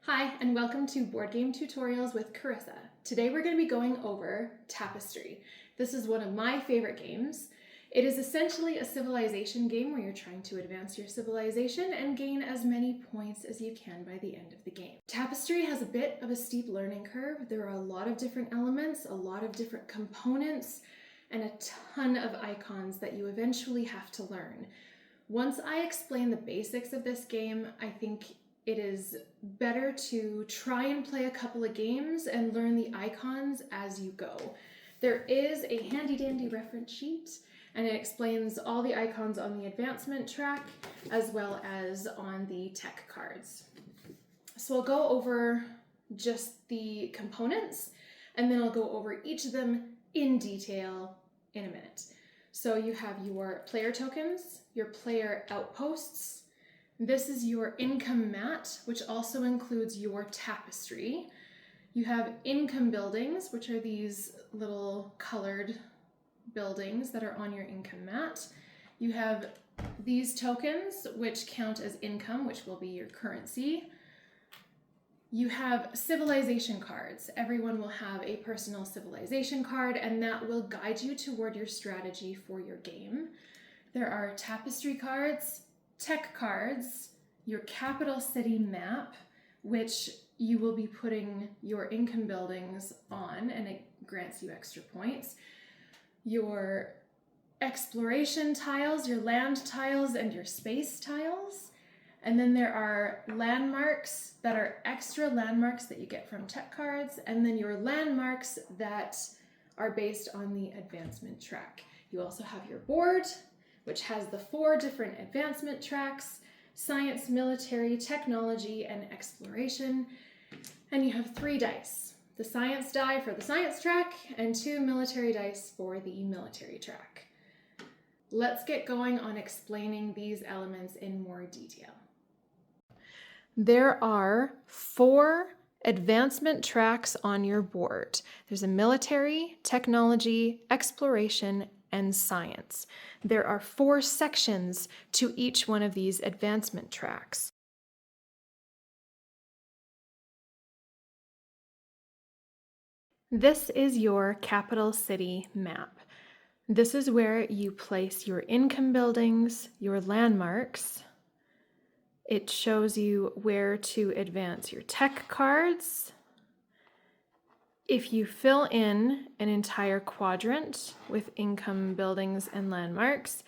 Hi, and welcome to Board Game Tutorials with Carissa. Today we're going to be going over Tapestry. This is one of my favorite games. It is essentially a civilization game where you're trying to advance your civilization and gain as many points as you can by the end of the game. Tapestry has a bit of a steep learning curve. There are a lot of different elements, a lot of different components, and a ton of icons that you eventually have to learn. Once I explain the basics of this game, I think it is better to try and play a couple of games and learn the icons as you go. There is a handy dandy reference sheet and it explains all the icons on the advancement track as well as on the tech cards. So I'll go over just the components and then I'll go over each of them in detail in a minute. So you have your player tokens, your player outposts. This is your income mat, which also includes your tapestry. You have income buildings, which are these little colored buildings that are on your income mat. You have these tokens, which count as income, which will be your currency. You have civilization cards. Everyone will have a personal civilization card, and that will guide you toward your strategy for your game. There are tapestry cards, tech cards, your capital city map, which you will be putting your income buildings on, and it grants you extra points. Your exploration tiles, your land tiles, and your space tiles. And then there are landmarks that are extra landmarks that you get from tech cards, and then your landmarks that are based on the advancement track. You also have your board, which has the 4 different advancement tracks: science, military, technology, and exploration. And you have 3 dice: the science die for the science track and 2 military dice for the military track. Let's get going on explaining these elements in more detail. There are 4 advancement tracks on your board. There's a military, technology, exploration, and science. There are 4 sections to each one of these advancement tracks. This is your capital city map. This is where you place your income buildings, your landmarks. It shows you where to advance your tech cards. If you fill in an entire quadrant with income buildings and landmarks,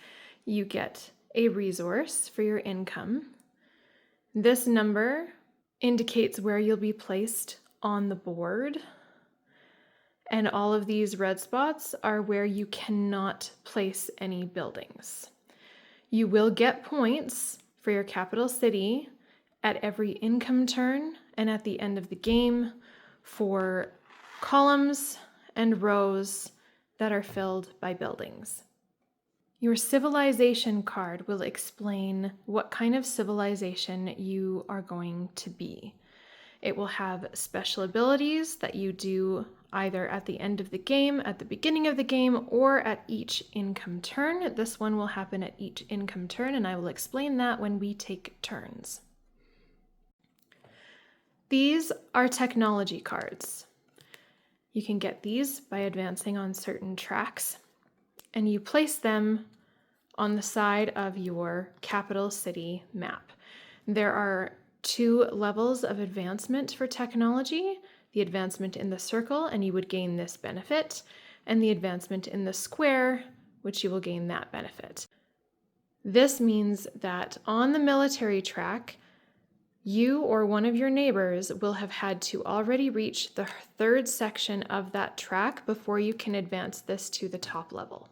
you get a resource for your income. This number indicates where you'll be placed on the board. And all of these red spots are where you cannot place any buildings. You will get points for your capital city at every income turn and at the end of the game for columns and rows that are filled by buildings. Your civilization card will explain what kind of civilization you are going to be. It will have special abilities that you do either at the end of the game, at the beginning of the game, or at each income turn. This one will happen at each income turn, and I will explain that when we take turns. These are technology cards. You can get these by advancing on certain tracks, and you place them on the side of your capital city map. There are 2 levels of advancement for technology: the advancement in the circle, and you would gain this benefit, and the advancement in the square, which you will gain that benefit. This means that on the military track, you or one of your neighbors will have had to already reach the 3rd section of that track before you can advance this to the top level.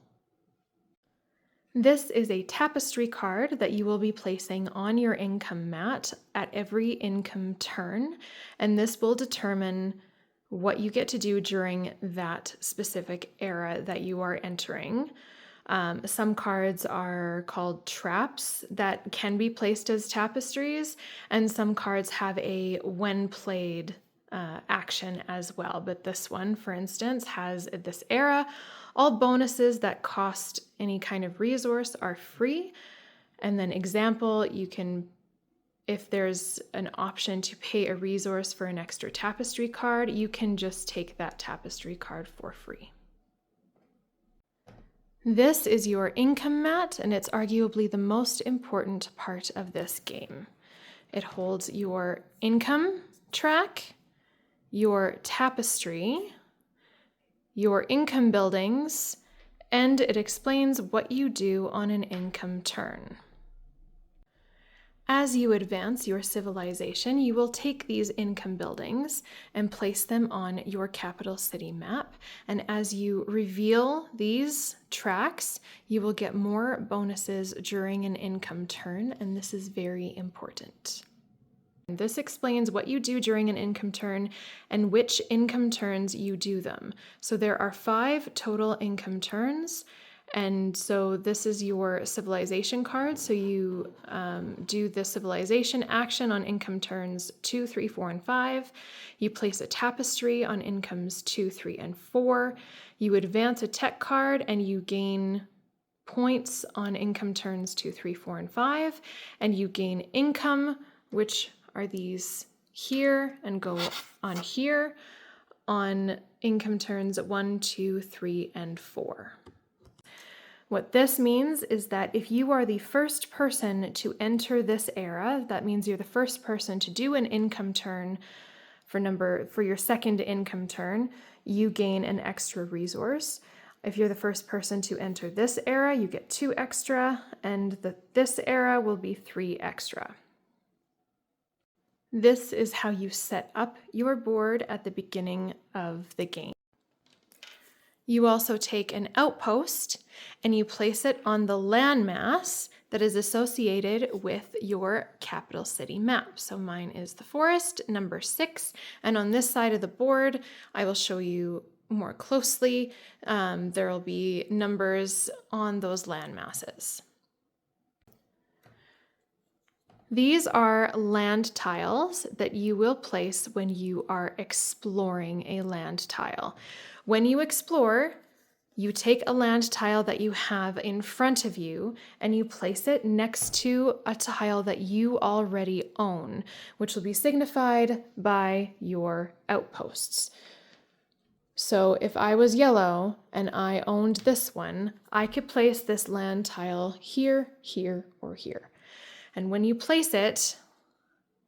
This is a tapestry card that you will be placing on your income mat at every income turn, and this will determine what you get to do during that specific era that you are entering. Some cards are called traps that can be placed as tapestries, and some cards have a when played action as well. But this one, for instance, has this era. All bonuses that cost any kind of resource are free. And then example, you can if there's an option to pay a resource for an extra tapestry card, you can just take that tapestry card for free. This is your income mat, and it's arguably the most important part of this game. It holds your income track, your tapestry, your income buildings, and it explains what you do on an income turn. As you advance your civilization, you will take these income buildings and place them on your capital city map. And as you reveal these tracks, you will get more bonuses during an income turn, and this is very important. This explains what you do during an income turn and which income turns you do them. So there are 5 total income turns. And so this is your civilization card. So you do the civilization action on income turns 2, 3, 4, and 5. You place a tapestry on incomes 2, 3, and 4. You advance a tech card and you gain points on income turns 2, 3, 4, and 5. And you gain income, which are these here and go on here on income turns 1, 2, 3, and 4. What this means is that if you are the first person to enter this era, that means you're the first person to do an income turn for your second income turn, you gain an extra resource. If you're the first person to enter this era, you get 2 extra, and this era will be 3 extra. This is how you set up your board at the beginning of the game. You also take an outpost and you place it on the landmass that is associated with your capital city map. So mine is the forest, number 6. And on this side of the board, I will show you more closely. There will be numbers on those landmasses. These are land tiles that you will place when you are exploring a land tile. When you explore, you take a land tile that you have in front of you and you place it next to a tile that you already own, which will be signified by your outposts. So if I was yellow and I owned this one, I could place this land tile here, here, or here. And when you place it,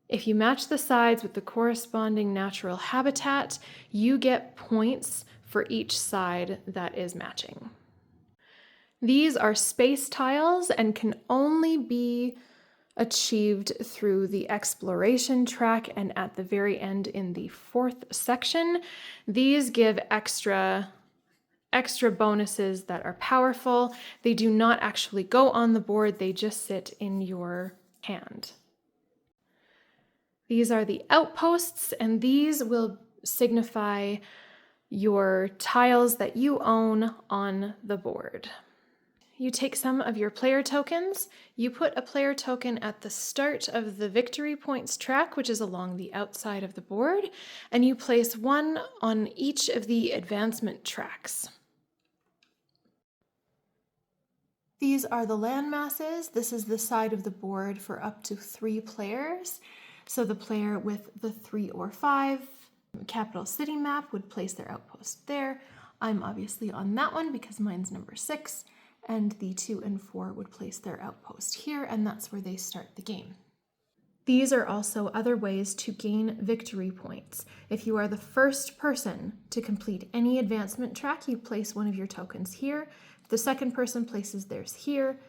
if you match the sides with the corresponding natural habitat, you get points for each side that is matching. These are space tiles and can only be achieved through the exploration track and at the very end in the 4th section. These give extra bonuses that are powerful. They do not actually go on the board, they just sit in your hand. These are the outposts, and these will signify your tiles that you own on the board. You take some of your player tokens, you put a player token at the start of the victory points track, which is along the outside of the board, and you place one on each of the advancement tracks. These are the land masses. This is the side of the board for up to 3 players. So the player with the 3 or 5 capital city map would place their outpost there. I'm obviously on that one because mine's number 6, and the 2 and 4 would place their outpost here, and that's where they start the game. These are also other ways to gain victory points. If you are the first person to complete any advancement track, you place one of your tokens here. The second person places theirs here,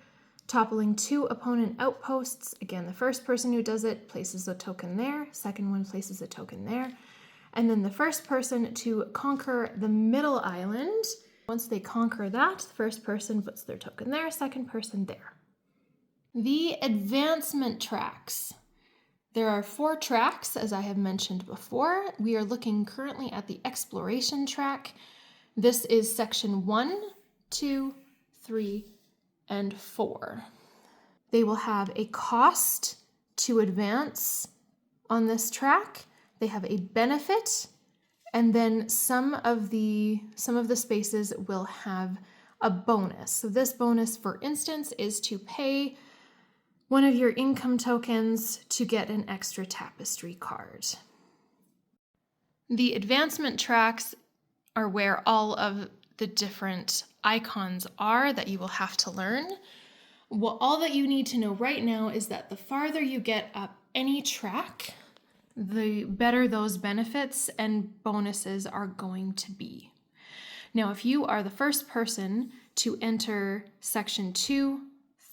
toppling 2 opponent outposts. Again, the first person who does it places a token there, second one places a token there. And then the first person to conquer the middle island, once they conquer that, the first person puts their token there, second person there. The advancement tracks. There are 4 tracks, as I have mentioned before. We are looking currently at the exploration track. This is section 1, 2, 3, and 4. They will have a cost to advance on this track. They have a benefit, and then some of the spaces will have a bonus. So this bonus, for instance, is to pay one of your income tokens to get an extra tapestry card. The advancement tracks are where all of the different icons are that you will have to learn. Well, all that you need to know right now is that the farther you get up any track, the better those benefits and bonuses are going to be. Now, if you are the first person to enter section 2,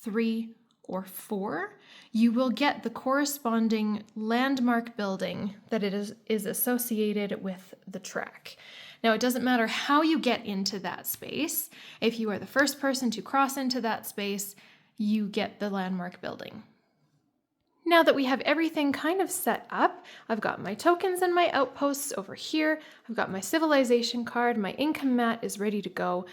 3, or 4, you will get the corresponding landmark building that is associated with the track. Now, it doesn't matter how you get into that space. If you are the first person to cross into that space, you get the landmark building. Now that we have everything kind of set up, I've got my tokens and my outposts over here. I've got my civilization card. My income mat is ready to go.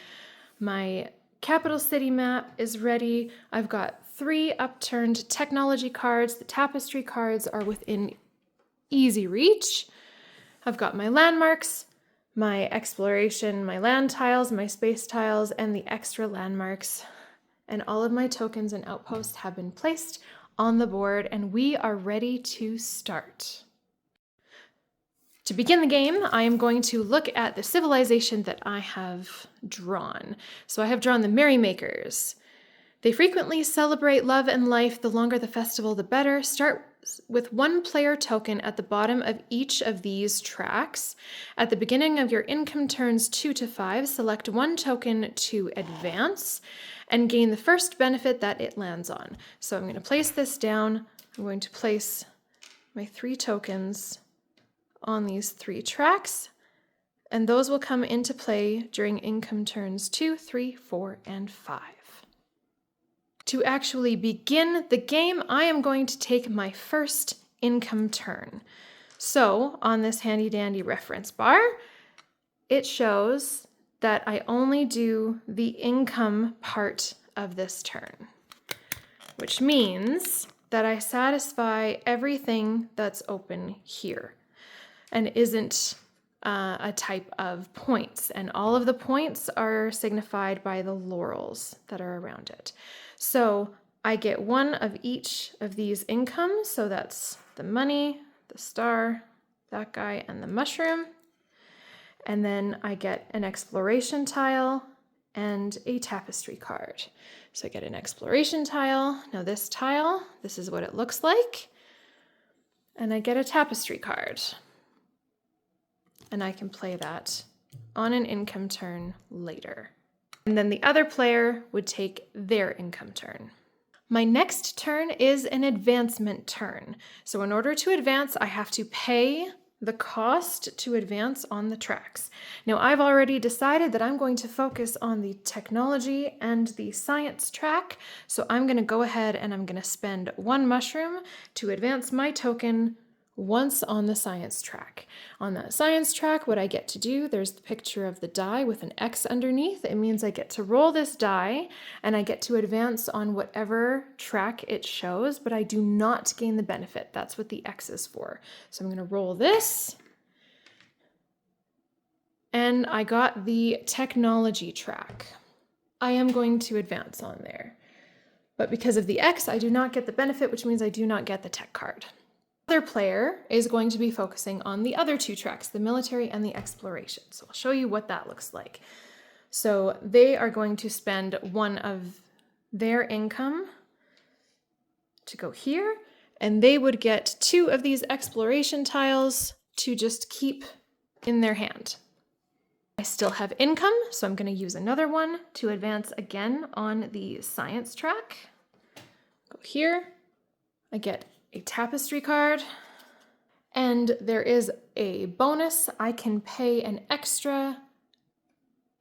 My capital city map is ready. I've got 3 upturned technology cards. The tapestry cards are within easy reach. I've got my landmarks, my exploration, my land tiles, my space tiles, and the extra landmarks. And all of my tokens and outposts have been placed on the board, and we are ready to start. To begin the game, I am going to look at the civilization that I have drawn. So I have drawn the Merrymakers. They frequently celebrate love and life. The longer the festival, the better. Start with 1 player token at the bottom of each of these tracks. At the beginning of your income turns 2 to 5, select 1 token to advance and gain the first benefit that it lands on. So I'm going to place this down. I'm going to place my 3 tokens on these 3 tracks, and those will come into play during income turns 2, 3, 4, and 5. To actually begin the game, I am going to take my first income turn. So on this handy dandy reference bar, it shows that I only do the income part of this turn, which means that I satisfy everything that's open here and isn't a type of points. And all of the points are signified by the laurels that are around it. So I get 1 of each of these incomes. So that's the money, the star, that guy, and the mushroom. And then I get an exploration tile and a tapestry card. So I get an exploration tile. Now this tile, this is what it looks like. And I get a tapestry card. And I can play that on an income turn later. And then the other player would take their income turn. My next turn is an advancement turn. So in order to advance, I have to pay the cost to advance on the tracks. Now I've already decided that I'm going to focus on the technology and the science track. So I'm going to go ahead and I'm going to spend 1 mushroom to advance my token once on the science track. On that science track, what I get to do, there's the picture of the die with an X underneath. It means I get to roll this die and I get to advance on whatever track it shows, but I do not gain the benefit. That's what the X is for. So I'm going to roll this. And I got the technology track. I am going to advance on there. But because of the X, I do not get the benefit, which means I do not get the tech card. The other player is going to be focusing on the other 2 tracks, the military and the exploration. So I'll show you what that looks like. So they are going to spend 1 of their income to go here, and they would get 2 of these exploration tiles to just keep in their hand. I still have income, so I'm going to use another one to advance again on the science track. Go here. I get a tapestry card, and there is a bonus. I can pay an extra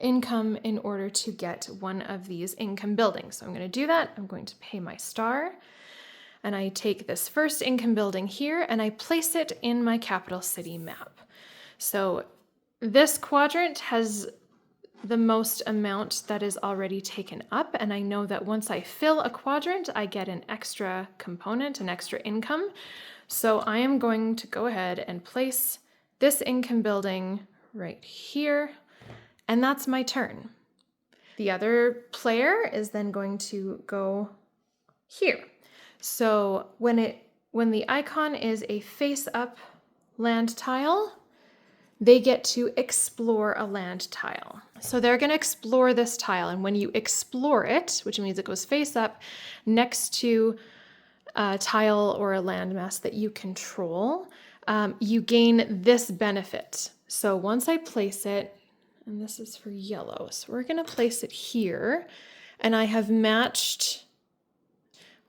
income in order to get 1 of these income buildings. So I'm going to do that. I'm going to pay my star, and I take this first income building here and I place it in my capital city map. So this quadrant has the most amount that is already taken up, and I know that once I fill a quadrant, I get an extra component, an extra income. So I am going to go ahead and place this income building right here, and that's my turn. The other player is then going to go here. So when the icon is a face-up land tile, they get to explore a land tile. So they're going to explore this tile, and when you explore it, which means it goes face up next to a tile or a landmass that you control, you gain this benefit. So once I place it, and this is for yellow, so we're going to place it here, and I have matched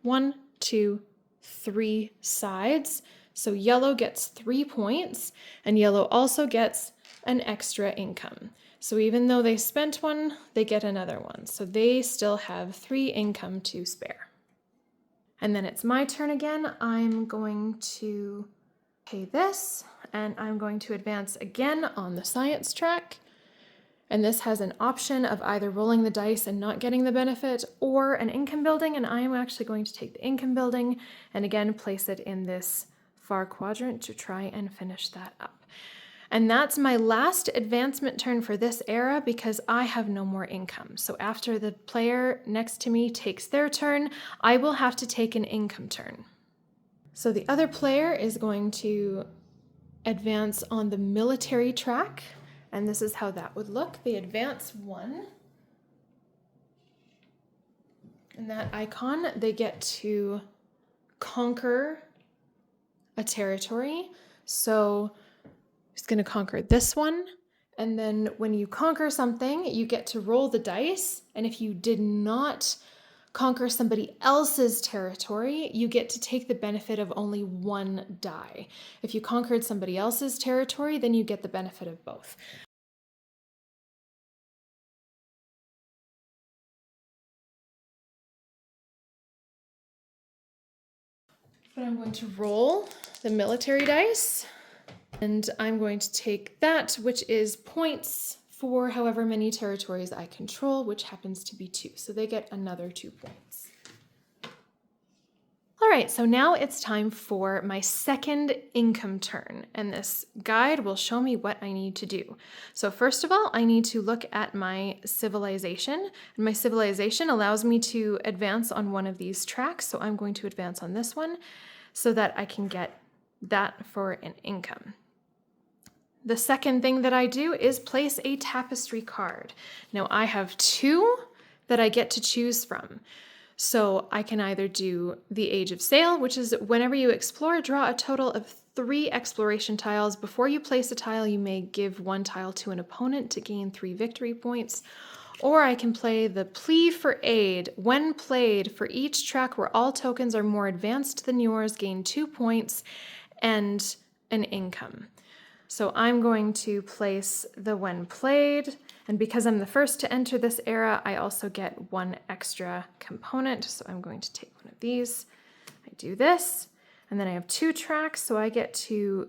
1, 2, 3 sides. So yellow gets 3 points, and yellow also gets an extra income. So even though they spent one, they get another one. So they still have 3 income to spare. And then it's my turn again. I'm going to pay this, and I'm going to advance again on the science track. And this has an option of either rolling the dice and not getting the benefit, or an income building, and I am actually going to take the income building and again place it in this far quadrant to try and finish that up. And that's my last advancement turn for this era because I have no more income. So after the player next to me takes their turn, I will have to take an income turn. So the other player is going to advance on the military track, and this is how that would look. They advance 1. And that icon, they get to conquer a territory. So it's going to conquer this one. And then when you conquer something, you get to roll the dice. And if you did not conquer somebody else's territory, you get to take the benefit of only 1 die. If you conquered somebody else's territory, then you get the benefit of both. But I'm going to roll the military dice, and I'm going to take that, which is points for however many territories I control, which happens to be 2. So they get another 2 points. All right, so now it's time for my second income turn, and this guide will show me what I need to do. So first of all, I need to look at my civilization, and my civilization allows me to advance on one of these tracks, so I'm going to advance on this one so that I can get that for an income. The second thing that I do is place a tapestry card. Now I have 2 that I get to choose from. So I can either do the Age of Sail, which is whenever you explore, draw a total of 3 exploration tiles. Before you place a tile, you may give 1 tile to an opponent to gain 3 victory points. Or I can play the Plea for Aid. When played, for each track where all tokens are more advanced than yours, gain 2 points and an income. So I'm going to place the When Played, and because I'm the first to enter this era, I also get 1 extra component. So I'm going to take one of these. I do this, and then I have 2 tracks, so I get to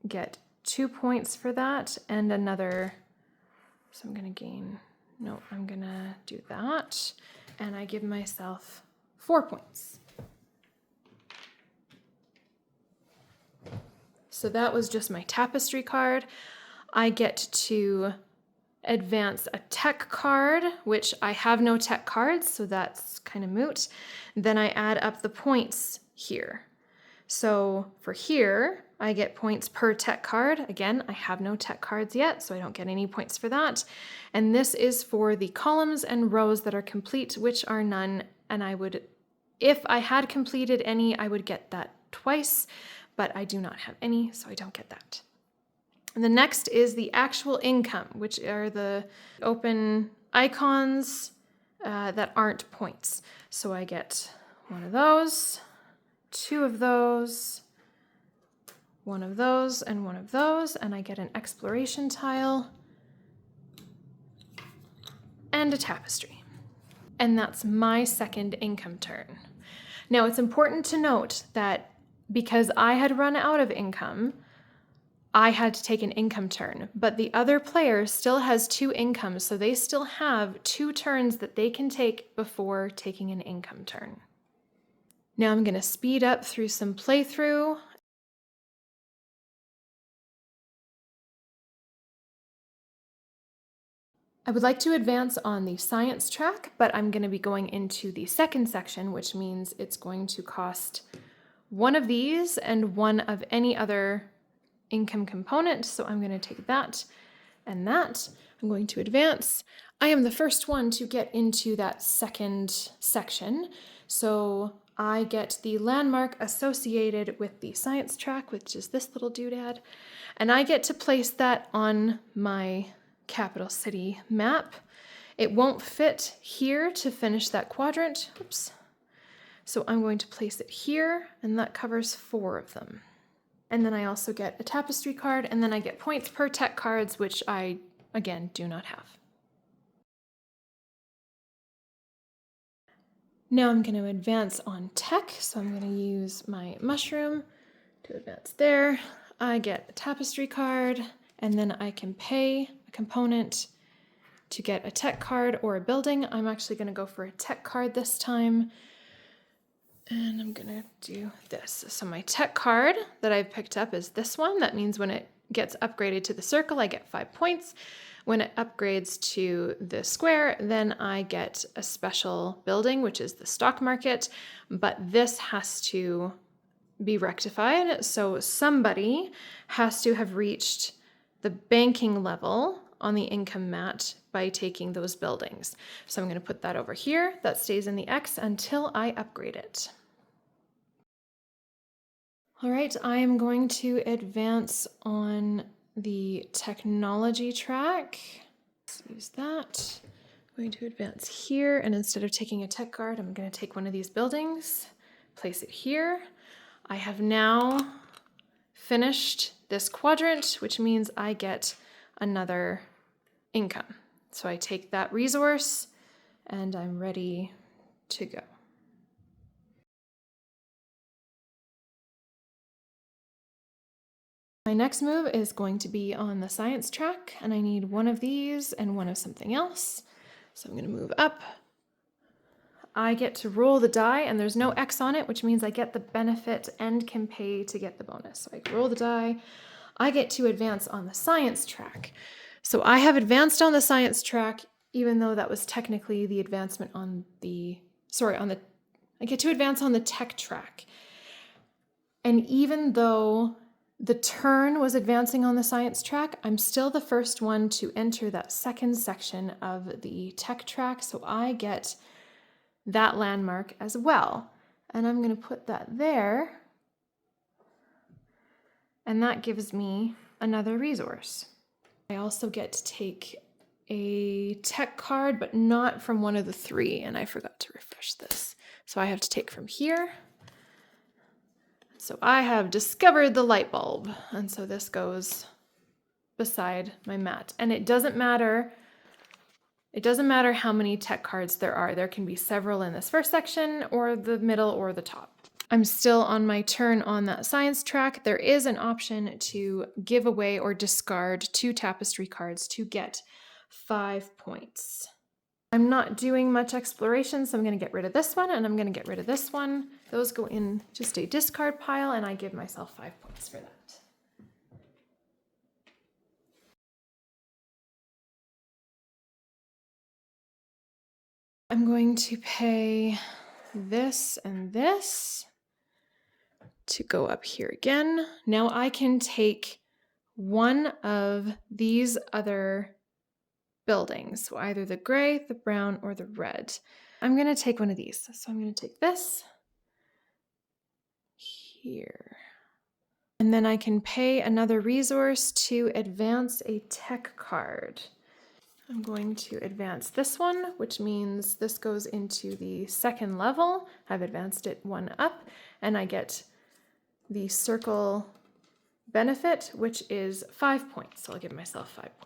get 2 points for that, and another, so I'm gonna gain, no, I'm gonna do that, and I give myself 4 points. So that was just my tapestry card. I get to advance a tech card, which I have no tech cards, so that's kind of moot. Then I add up the points here. So for here, I get points per tech card. Again, I have no tech cards yet, so I don't get any points for that. And this is for the columns and rows that are complete, which are none. And I would, if I had completed any, I would get that twice, but I do not have any, so I don't get that. And the next is the actual income, which are the open icons that aren't points. So I get 1 of those, 2 of those, 1 of those, and 1 of those, and I get an exploration tile and a tapestry. And that's my second income turn. Now it's important to note that because I had run out of income, I had to take an income turn, but the other player still has 2 incomes, so they still have 2 turns that they can take before taking an income turn. Now I'm going to speed up through some playthrough. I would like to advance on the science track, but I'm going to be going into the second section, which means it's going to cost one of these and one of any other income component. So I'm going to take that and that. I'm going to advance. I am the first one to get into that second section. So I get the landmark associated with the science track, which is this little doodad, and I get to place that on my capital city map. It won't fit here to finish that quadrant. Oops. So I'm going to place it here, and that covers 4 of them. And then I also get a tapestry card, and then I get points per tech cards, which I, again, do not have. Now I'm going to advance on tech, so I'm going to use my mushroom to advance there. I get a tapestry card, and then I can pay a component to get a tech card or a building. I'm actually going to go for a tech card this time, and I'm going to do this. So my tech card that I've picked up is this one. That means when it gets upgraded to the circle, I get 5 points. When it upgrades to the square, then I get a special building, which is the stock market, but this has to be rectified. So somebody has to have reached the banking level on the income mat by taking those buildings. So I'm going to put that over here. That stays in the X until I upgrade it. All right, I am going to advance on the technology track. Let's use that. I'm going to advance here, and instead of taking a tech card, I'm going to take one of these buildings, place it here. I have now finished this quadrant, which means I get another income. So I take that resource, and I'm ready to go. My next move is going to be on the science track, and I need one of these and one of something else. So I'm going to move up. I get to roll the die, and there's no X on it, which means I get the benefit and can pay to get the bonus. So I roll the die. I get to advance on the science track. So I have advanced on the science track, even though that was technically the advancement on the, I get to advance on the tech track. And even though the turn was advancing on the science track, I'm still the first one to enter that second section of the tech track, so I get that landmark as well. And I'm going to put that there, and that gives me another resource. I also get to take a tech card, but not from one of the 3, and I forgot to refresh this. So I have to take from here. So I have discovered the light bulb, and so this goes beside my mat. And it doesn't matter how many tech cards there are. There can be several in this first section, or the middle, or the top. I'm still on my turn on that science track. There is an option to give away or discard 2 tapestry cards to get 5 points. I'm not doing much exploration, so I'm going to get rid of this one, and I'm going to get rid of this one. Those go in just a discard pile, and I give myself 5 points for that. I'm going to pay this and this to go up here again. Now I can take one of these other buildings, so either the gray, the brown, or the red. I'm going to take one of these. So I'm going to take this here. And then I can pay another resource to advance a tech card. I'm going to advance this one, which means this goes into the second level. I've advanced it 1 up, and I get the circle benefit, which is 5 points. So I'll give myself 5 points.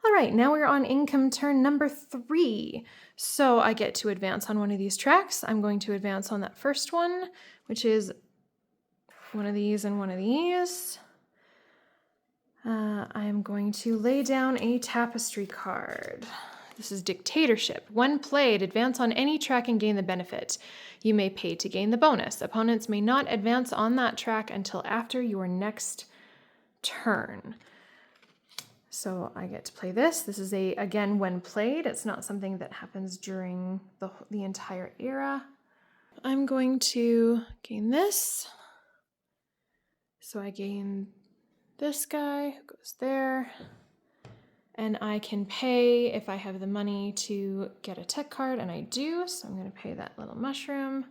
All right, now we're on income turn number 3. So I get to advance on one of these tracks. I'm going to advance on that first one, which is one of these and one of these. I'm going to lay down a tapestry card. This is dictatorship. When played, advance on any track and gain the benefit. You may pay to gain the bonus. Opponents may not advance on that track until after your next turn. So I get to play this. This is again, when played, it's not something that happens during the entire era. I'm going to gain this. So I gain this guy, who goes there. And I can pay if I have the money to get a tech card, and I do, so I'm going to pay that little mushroom.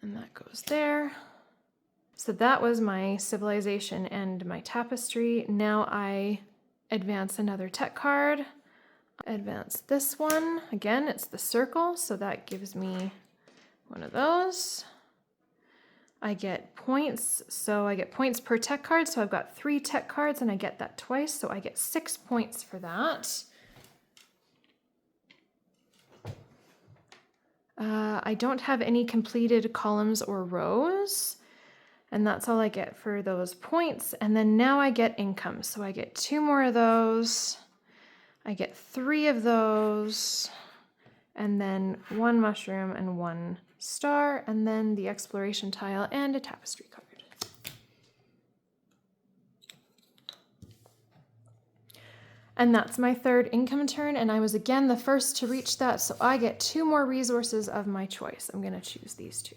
And that goes there. So that was my civilization and my tapestry. Now I advance another tech card. Advance this one. Again, it's the circle, so that gives me one of those. I get points, so I get points per tech card, so I've got 3 tech cards and I get that twice, so I get 6 points for that. I don't have any completed columns or rows, and that's all I get for those points. And then now I get income, so I get 2 more of those, I get 3 of those, and then 1 mushroom and 1 star, and then the exploration tile and a tapestry card. And that's my 3rd income turn, and I was again the first to reach that, so I get 2 more resources of my choice. I'm going to choose these 2.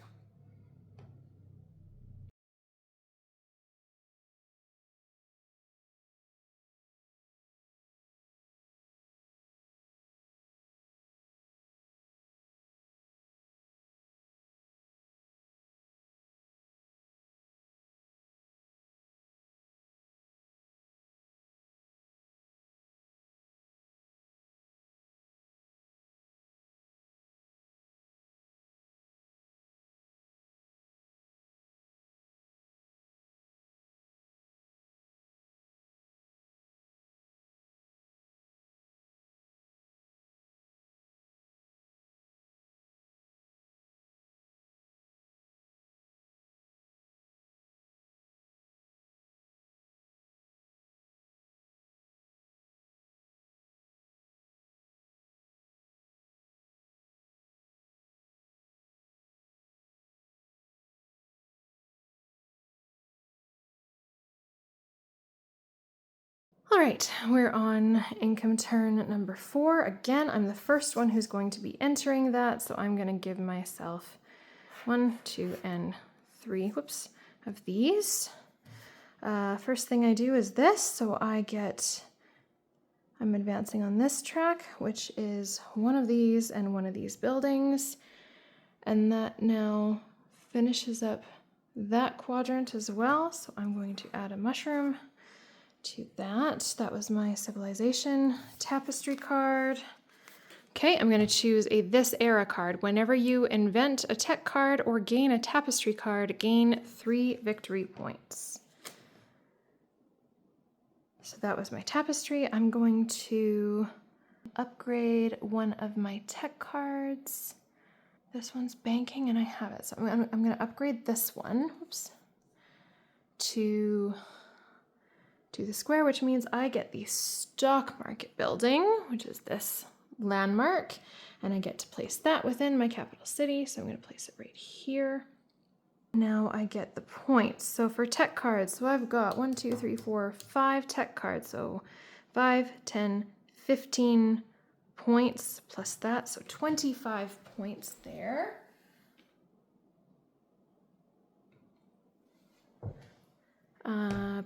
All right, we're on income turn number 4. Again, I'm the first one who's going to be entering that, so I'm going to give myself 1, 2, and 3, whoops, of these. First thing I do is this, so I'm advancing on this track, which is one of these and one of these buildings, and that now finishes up that quadrant as well, so I'm going to add a mushroom to that. That was my civilization tapestry card. Okay, I'm going to choose a this era card. Whenever you invent a tech card or gain a tapestry card, gain 3 victory points. So that was my tapestry. I'm going to upgrade one of my tech cards. This one's banking and I have it. So I'm going to upgrade this one, whoops, to the square, which means I get the stock market building, which is this landmark, and I get to place that within my capital city, so I'm going to place it right here. Now I get the points. So for tech cards, so I've got 1, 2, 3, 4, 5 tech cards, so 5, 10, 15 points plus that, so 25 points there.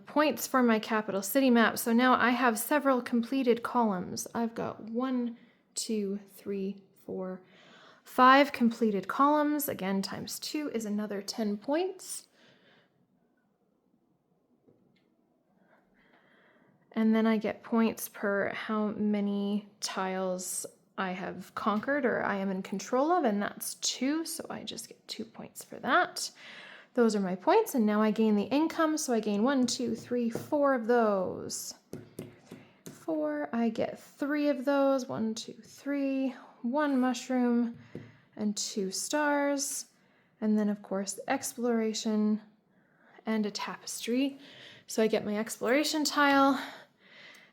Points for my capital city map. So now I have several completed columns. I've got 1, 2, 3, 4, 5 completed columns. Again, times 2 is another 10 points. And then I get points per how many tiles I have conquered or I am in control of, and that's 2, so I just get 2 points for that. Those are my points, and now I gain the income, so I gain 1, 2, 3, 4 of those. 4, I get 3 of those, 1, 2, 3, 1 mushroom, and 2 stars, and then of course exploration and a tapestry. So I get my exploration tile,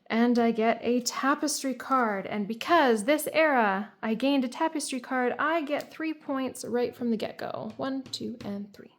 and I get a tapestry card, and because this era I gained a tapestry card, I get 3 points right from the get-go. 1, 2, and 3.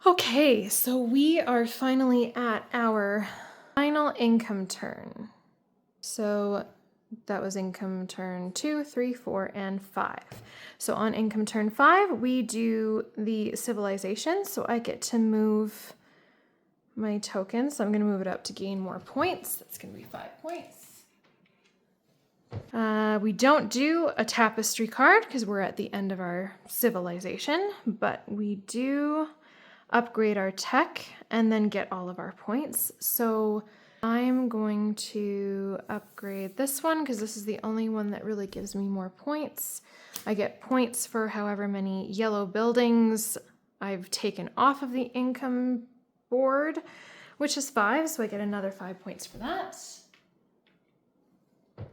Okay, so we are finally at our final income turn. So that was income turn 2, 3, 4, and 5. So on income turn 5, we do the civilization. So I get to move my token. So I'm going to move it up to gain more points. That's going to be 5 points. We don't do a tapestry card because we're at the end of our civilization, but we do upgrade our tech and then get all of our points. So I'm going to upgrade this one because this is the only one that really gives me more points. I get points for however many yellow buildings I've taken off of the income board, which is 5, so I get another 5 points for that.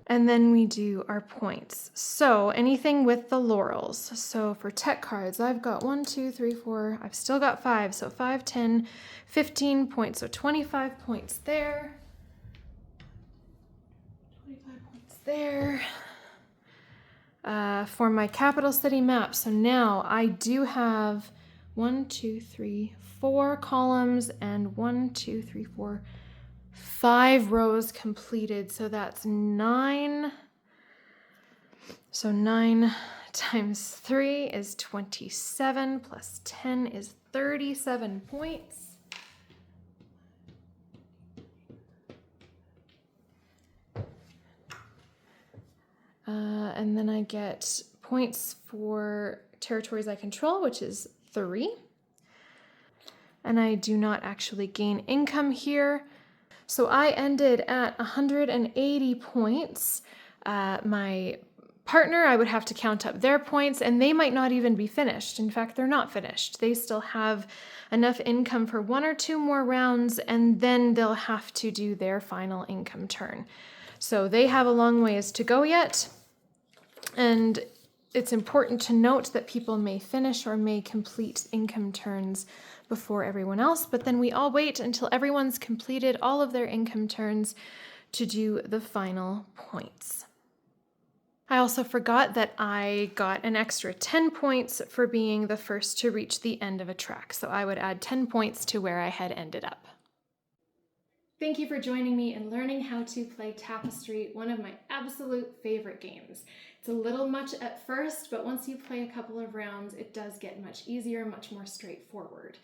And then we do our points. So anything with the laurels. So for tech cards, I've got 1, 2, 3, 4. I've still got 5. So 5, 10, 15 points. So 25 points there. 25 points there. For my capital city map. So now I do have 1, 2, 3, 4 columns and 1, 2, 3, 4, 5 rows completed, so that's 9. So 9 times 3 is 27, plus 10 is 37 points. And then I get points for territories I control, which is 3. And I do not actually gain income here. So I ended at 180 points. My partner, I would have to count up their points, and they might not even be finished. In fact, they're not finished. They still have enough income for 1 or 2 more rounds, and then they'll have to do their final income turn. So they have a long ways to go yet. And it's important to note that people may finish or may complete income turns before everyone else, but then we all wait until everyone's completed all of their income turns to do the final points. I also forgot that I got an extra 10 points for being the first to reach the end of a track, so I would add 10 points to where I had ended up. Thank you for joining me in learning how to play Tapestry, one of my absolute favorite games. It's a little much at first, but once you play a couple of rounds, it does get much easier, much more straightforward.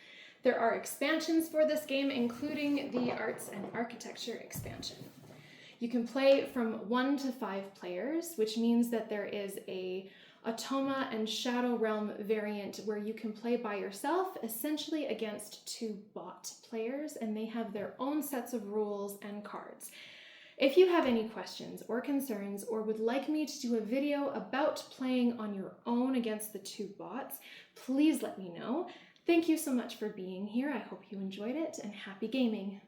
There are expansions for this game, including the Arts and Architecture expansion. You can play from 1 to 5 players, which means that there is a Automa and Shadow Realm variant where you can play by yourself, essentially against 2 bot players, and they have their own sets of rules and cards. If you have any questions or concerns or would like me to do a video about playing on your own against the 2 bots, please let me know. Thank you so much for being here. I hope you enjoyed it, and happy gaming.